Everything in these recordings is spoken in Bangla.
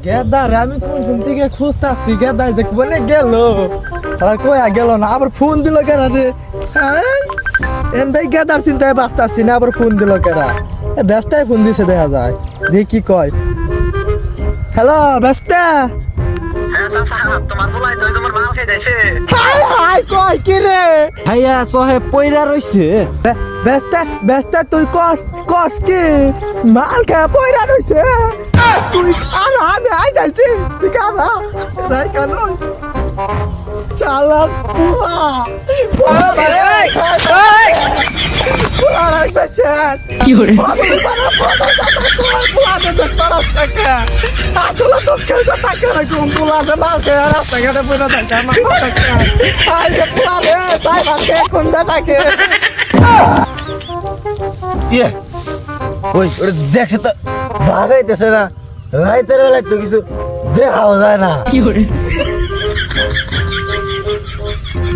গেদার আমি কোন থেকে খুঁজতাছি গেদার যে বলে গেল আর কই গেল না আবার ফোন দিল কেন রে এম ভাই গেদার চিন্তায় বাঁচতাছি না আবার ফোন দিল কেন ব্যস্তায় ফোন দিছে দেখা যায় দেখি কি কয় হ্যালো ব্যস্তা কয় কি রে ভাইয়া সহে পয়রা রইছে ব্যস্তা তুই কস কস কি মাল খা পয়রা রইছে তুই খানা আমি আই যাইছি তুই খানা রাই কেন চালার পুয়া পুয়া পুয়া রাখবে স্যার কি করে আসলে দুঃখের কথা কেন ঘুম পুলাতে মাল খেয়ে রাস্তাঘাটে পড়ে থাকে আমার পুলা রে তাই ভাবকে খুন্দা থাকে ইয়ে ওই ওটা দেখছে তো ভাগাইতেছে না রাইতের বেলায় তো কিছু দেখাও যায় না কি করে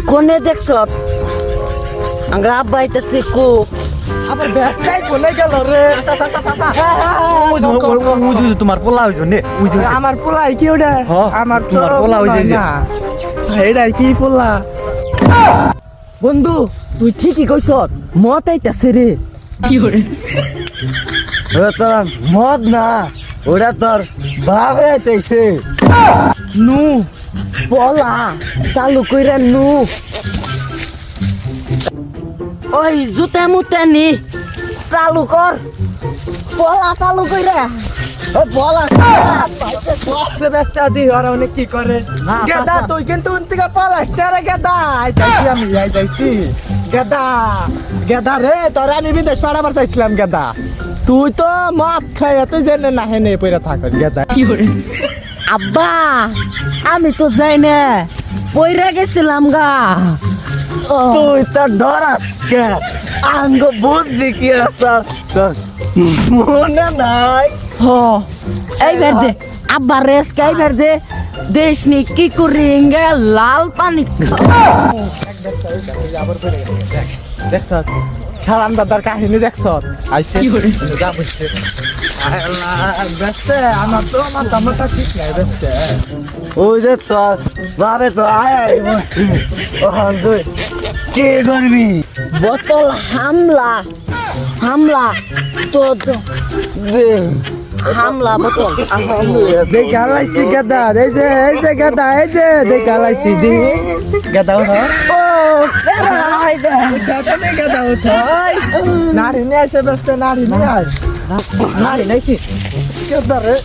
কোনে দেখছ আমরা আব্বা আইতেছে কো আবার ব্যস্তাই কোনে গেল রে তোমার পোলা হয়েছে নে আমার পোলাই কি ওটা আমার তোমার পোলা হয়েছে না এটাই কি পোলা বন্ধু তুই ঠিকই কইছ মত আইতাছে রে কি করে তোর মদ না ওটা তোর ভাগাইতেছে নু বলা চালু কইরা নু ওই জুতা মুতা নি চালু কর বলা চালু কইরা বলা ব্যস্তা দি আর অনেক কি করে গেদা তুই কিন্তু উনতিকে পালাস না রে গেদা আইতাছি আমি আইতাছি গেদা গেদা রে তোর আমি বিদেশ পাড়াবার চাইছিলাম গেদা তুই তো মদ খাই তুই জেনে না হেনে পইরা থাক গেদা কি করে আব্বা আমি তো যাই না পইরা গেছিলাম গা তুই তো ডরাস কে আঙ্গ বুদ্ধি কি আছে মনে নাই হ এইবার দে আব্বা রেস এইবার দে দেশ নি কি করিঙ্গে লাল পানি দেখছ সালাম দাদার কাহিনী দেখছ আইছে কি করে যা বুঝছে দেখছে আমার তো মাথা মাথা ঠিক নাই দেখছে ওই যে তোর বাবে তো আয় ওখান তুই কি করবি বোতল হামলা হামলা তো হামলা বোতল দেখে আলাইছি গেদা এই যে গেদা এই যে দেখে আলাইছি দি গেদা উঠা ও গেদা উঠাই নারী নিয়ে আসে ব্যস্ত নারী নিয়ে আস নারী নাইছি গেদা রে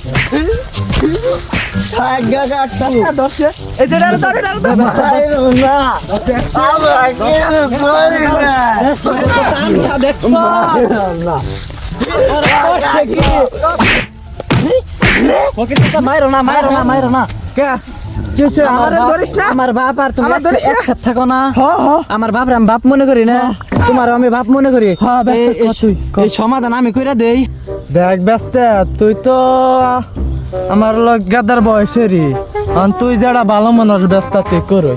মাইরো না আমার বাপ আর তুমি একসাথে থাকো না আমার বাপ আমি বাপ মনে করি না তোমার আমি বাপ মনে করি এই সমাধান আমি কইরা দেই দেখ ব্যস্ত তুই তো আমার লোক গাদার বয়সেরই তুই যারা ভালো মনের ব্যস্ত তুই করই